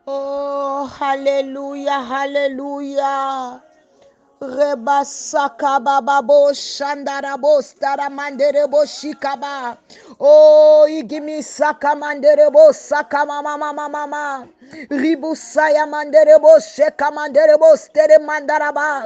Oh, Alléluia, Alléluia. Reba saka bababo shandarabo staramanderebo shikaba. Oh, igimi saka manderebo saka mama mama mama. Ribu saya manderebo sheka manderebo stere mandaraba.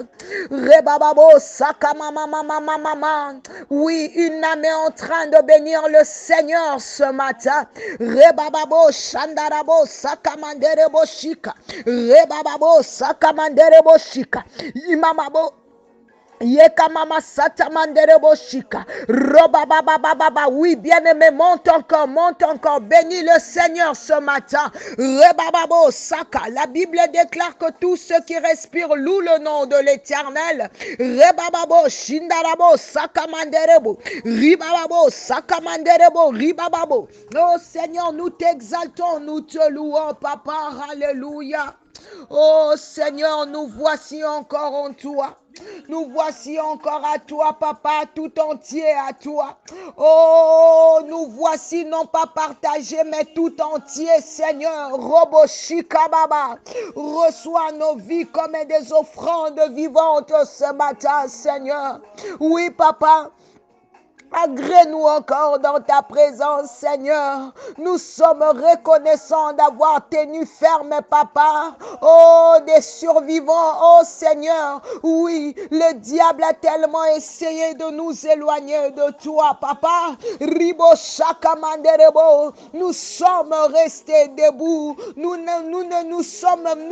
Reba babo saka mama mama mama mama. Oui, une âme est en train de bénir le Seigneur ce matin. Reba babo shandarabo saka manderebo shika. Reba babo saka manderebo shika. Imamabo Yeka mama sata manderebo shika. Roba baba baba baba. Oui, bien-aimé, monte encore. Bénis le Seigneur ce matin. Rebababo saka. La Bible déclare que tous ceux qui respirent louent le nom de l'Éternel. Rebababo shindarabo saka manderebo. Ribababo saka manderebo. Ribababo. Oh Seigneur, nous t'exaltons, nous te louons, papa. Alléluia. Oh Seigneur, nous voici encore en toi. Nous voici encore à toi, papa, tout entier à toi. Oh, nous voici non pas partagés, mais tout entier, Seigneur. Robo Shikababa. Reçois nos vies comme des offrandes vivantes ce matin, Seigneur. Oui, papa. Agrée-nous encore dans ta présence, Seigneur. Nous sommes reconnaissants d'avoir tenu ferme, papa. Oh, des survivants, oh Seigneur. Oui, le diable a tellement essayé de nous éloigner de toi, papa. Ribo Shakamanderebo. Nous sommes restés debout. Nous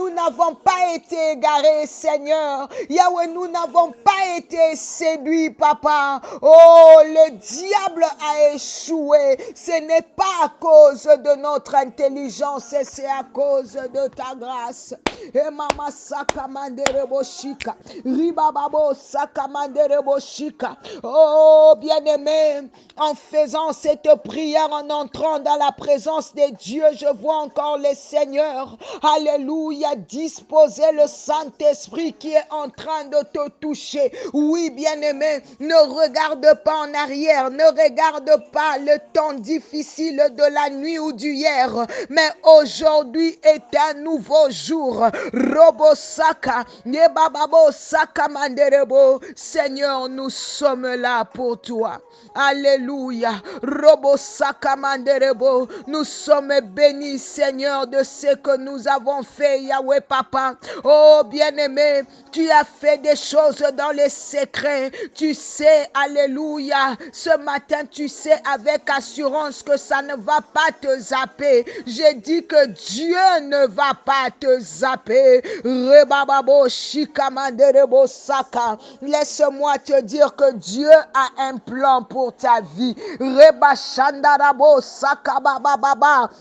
n'avons pas été égarés, Seigneur. Yahweh, nous n'avons pas été séduits, papa. Oh, le diable a échoué. Ce n'est pas à cause de notre intelligence, c'est à cause de ta grâce. Et mama sakamanderebo shika. Ribababo sakamanderebo shika. Oh, bien-aimé, en faisant cette prière, en entrant dans la présence de Dieu, je vois encore les seigneurs. Alléluia, disposer le Saint-Esprit qui est en train de te toucher. Oui, bien-aimé, ne regarde pas en arrière, ne regarde pas le temps difficile de la nuit ou d'hier, mais aujourd'hui est un nouveau jour. Robo Saka, Nebababo Saka Manderebo. Seigneur, nous sommes là pour toi. Alléluia. Robo Saka Manderebo. Nous sommes bénis, Seigneur, de ce que nous avons fait, Yahweh Papa. Oh, bien-aimé, tu as fait des choses dans les secrets. Tu sais, alléluia, ce matin, tu sais avec assurance que ça ne va pas te zapper. J'ai dit que Dieu ne va pas te zapper. Rebababo shikamanderebo saka. Laisse-moi te dire que Dieu a un plan pour ta vie. Reba shandarabo saka bababa.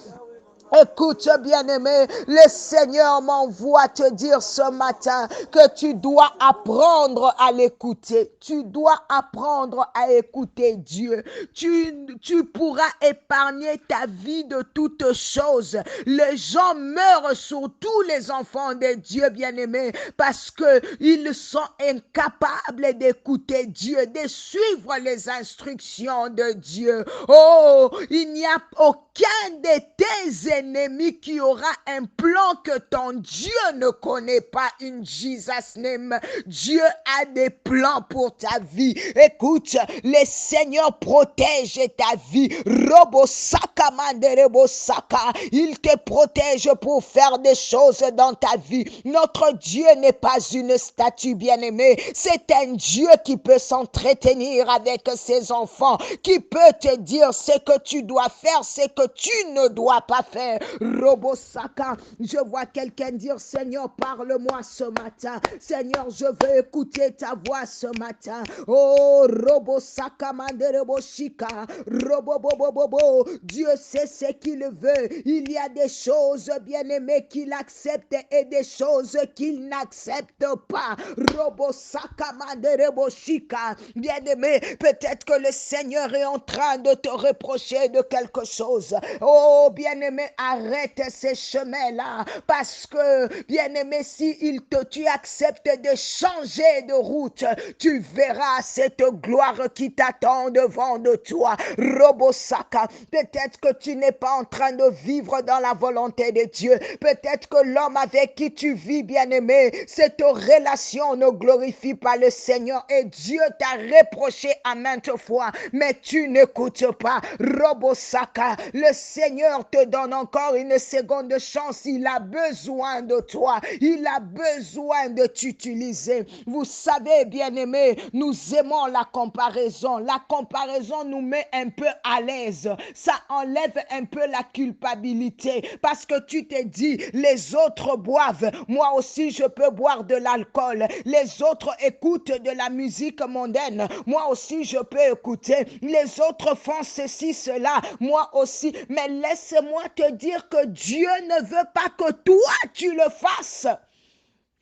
Écoute, bien-aimé, le Seigneur m'envoie te dire ce matin que tu dois apprendre à l'écouter. Tu dois apprendre à écouter Dieu. Tu pourras épargner ta vie de toutes choses. Les gens meurent, surtout les enfants de Dieu, bien-aimés, parce qu'ils sont incapables d'écouter Dieu, de suivre les instructions de Dieu. Oh, il n'y a aucun de tes ennemis qui aura un plan que ton Dieu ne connaît pas. In Jesus' name, Dieu a des plans pour ta vie. Écoute, le Seigneur protège ta vie. Robo saka manderebo saka. Il te protège pour faire des choses dans ta vie. Notre Dieu n'est pas une statue, bien-aimée. C'est un Dieu qui peut s'entretenir avec ses enfants, qui peut te dire ce que tu dois faire, ce que tu ne dois pas faire. Robo Saka, je vois quelqu'un dire, Seigneur, parle-moi ce matin. Seigneur, je veux écouter ta voix ce matin. Oh, Robo Saka Manderebo Shika. Robo Bobo Bobo. Dieu sait ce qu'il veut. Il y a des choses, bien-aimées, qu'il accepte et des choses qu'il n'accepte pas. Robo Saka Manderebo Shika. Bien-aimé, peut-être que le Seigneur est en train de te reprocher de quelque chose. choses. Oh, bien-aimé, arrête ces chemins-là. Parce que, bien-aimé, si tu acceptes de changer de route, tu verras cette gloire qui t'attend devant de toi. Robosaka, peut-être que tu n'es pas en train de vivre dans la volonté de Dieu. Peut-être que l'homme avec qui tu vis, bien-aimé, cette relation ne glorifie pas le Seigneur et Dieu t'a reproché à maintes fois, mais tu n'écoutes pas. Robosaka, le Seigneur te donne encore une seconde chance. Il a besoin de toi. Il a besoin de t'utiliser. Vous savez, bien-aimés, nous aimons la comparaison. La comparaison nous met un peu à l'aise. Ça enlève un peu la culpabilité parce que tu te dis, les autres boivent, moi aussi je peux boire de l'alcool. Les autres écoutent de la musique mondaine, moi aussi je peux écouter. Les autres font ceci, cela, moi aussi. Mais laisse-moi te dire que Dieu ne veut pas que toi tu le fasses.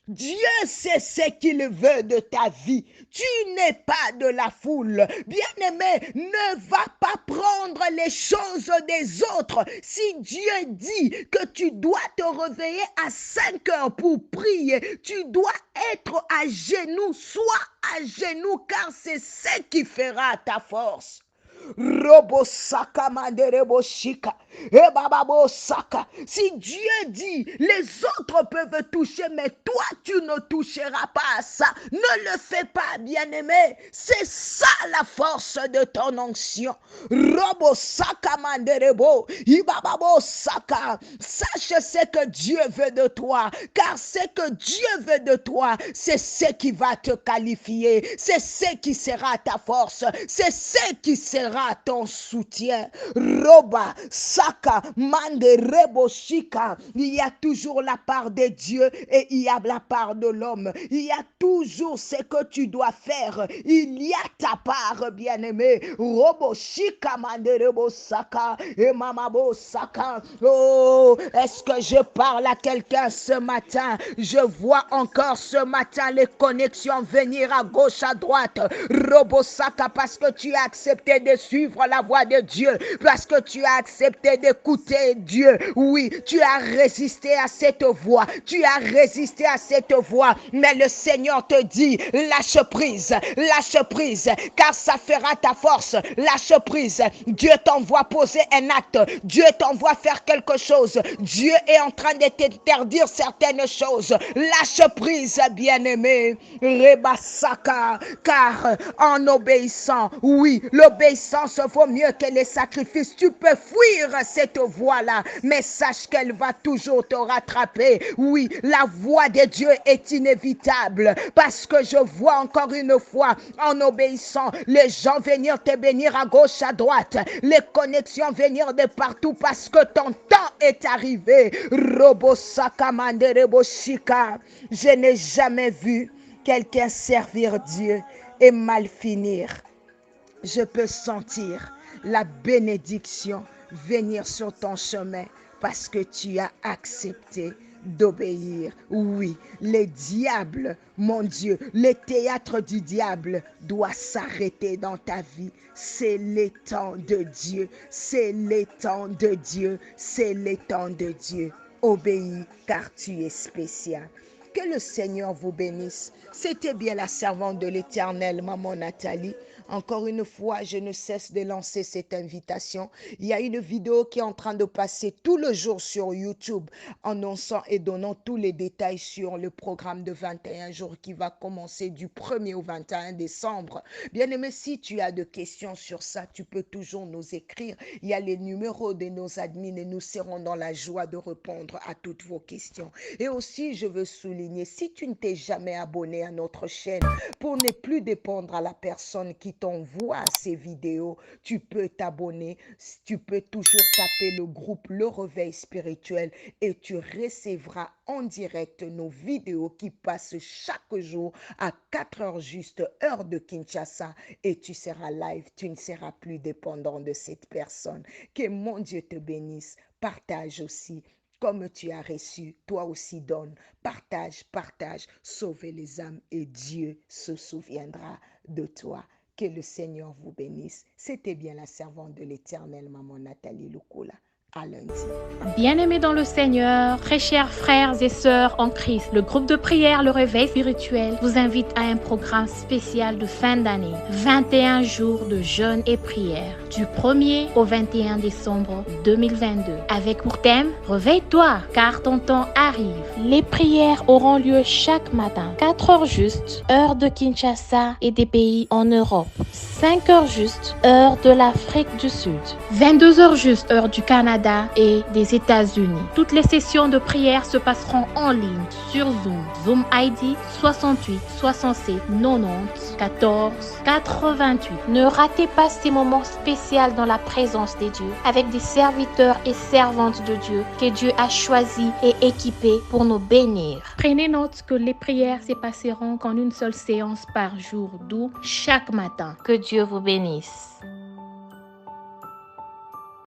Dieu sait ce qu'il veut de ta vie. Tu n'es pas de la foule. Bien-aimé, ne va pas prendre les choses des autres. Si Dieu dit que tu dois te réveiller à 5 heures pour prier, tu dois être à genoux. Sois à genoux car c'est ce qui fera ta force. Robosaka manderebo shika. Ebababo saka. Si Dieu dit, les autres peuvent toucher, mais toi, tu ne toucheras pas à ça. Ne le fais pas, bien-aimé. C'est ça la force de ton onction. Robosaka manderebo. Ibababo saka. Sache ce que Dieu veut de toi, car ce que Dieu veut de toi, c'est ce qui va te qualifier. C'est ce qui sera ta force. C'est ce qui sera ton soutien. Roba, Saka, Mande, Rebo, Shika. Il y a toujours la part de Dieu et il y a la part de l'homme. Il y a toujours ce que tu dois faire. Il y a ta part, bien-aimé. Robo, Shika, Mande, Rebo, Saka, et Mamabo, Saka. Oh, est-ce que je parle à quelqu'un ce matin? Je vois encore ce matin les connexions venir à gauche, à droite. Robo, Saka, parce que tu as accepté de suivre la voie de Dieu, parce que tu as accepté d'écouter Dieu. Oui, tu as résisté à cette voie, tu as résisté à cette voie, mais le Seigneur te dit, lâche prise, car ça fera ta force. Lâche prise. Dieu t'envoie poser un acte, Dieu t'envoie faire quelque chose, Dieu est en train de t'interdire certaines choses. Lâche prise, bien-aimé. Rebasaka, car en obéissant, oui, l'obéissance vaut mieux que les sacrifices. Tu peux fuir cette voie-là, mais sache qu'elle va toujours te rattraper. Oui, la voie de Dieu est inévitable, parce que je vois encore une fois, en obéissant, les gens venir te bénir à gauche, à droite, les connexions venir de partout, parce que ton temps est arrivé. Je n'ai jamais vu quelqu'un servir Dieu et mal finir. Je peux sentir la bénédiction venir sur ton chemin parce que tu as accepté d'obéir. Oui, les diables, mon Dieu, le théâtre du diable doit s'arrêter dans ta vie. C'est le temps de Dieu, c'est le temps de Dieu, c'est le temps de Dieu. Obéis car tu es spécial. Que le Seigneur vous bénisse. C'était bien la servante de l'Éternel, maman Nathalie. Encore une fois, je ne cesse de lancer cette invitation. Il y a une vidéo qui est en train de passer tout le jour sur YouTube, annonçant et donnant tous les détails sur le programme de 21 jours qui va commencer du 1er au 21 décembre. Bien-aimé, si tu as de questions sur ça, tu peux toujours nous écrire. Il y a les numéros de nos admins et nous serons dans la joie de répondre à toutes vos questions. Et aussi, je veux souligner, si tu ne t'es jamais abonné à notre chaîne, pour ne plus dépendre à la personne qui t'envoie ces vidéos, tu peux t'abonner, tu peux toujours taper le groupe Le Réveil Spirituel et tu recevras en direct nos vidéos qui passent chaque jour à 4 heures juste, heure de Kinshasa, et tu seras live, tu ne seras plus dépendant de cette personne. Que mon Dieu te bénisse. Partage aussi. Comme tu as reçu, toi aussi donne. Partage, sauvez les âmes et Dieu se souviendra de toi. Que le Seigneur vous bénisse. C'était bien la servante de l'Éternel, maman Nathalie Lukula. À lundi. Bien-aimés dans le Seigneur, très chers frères et sœurs en Christ, le groupe de prière Le Réveil Spirituel vous invite à un programme spécial de fin d'année. 21 jours de jeûne et prière, du 1er au 21 décembre 2022. Avec pour thème, réveille-toi, car ton temps arrive. Les prières auront lieu chaque matin. 4 heures juste, heure de Kinshasa et des pays en Europe. 5 heures juste, heure de l'Afrique du Sud. 22 heures juste, heure du Canada et des États-Unis. Toutes les sessions de prière se passeront en ligne sur Zoom. Zoom ID 68 67 90 14 88. Ne ratez pas ces moments spéciaux dans la présence des dieux avec des serviteurs et servantes de Dieu que Dieu a choisis et équipés pour nous bénir. Prenez note que les prières se passeront qu'en une seule séance par jour, d'où chaque matin. Que Dieu vous bénisse.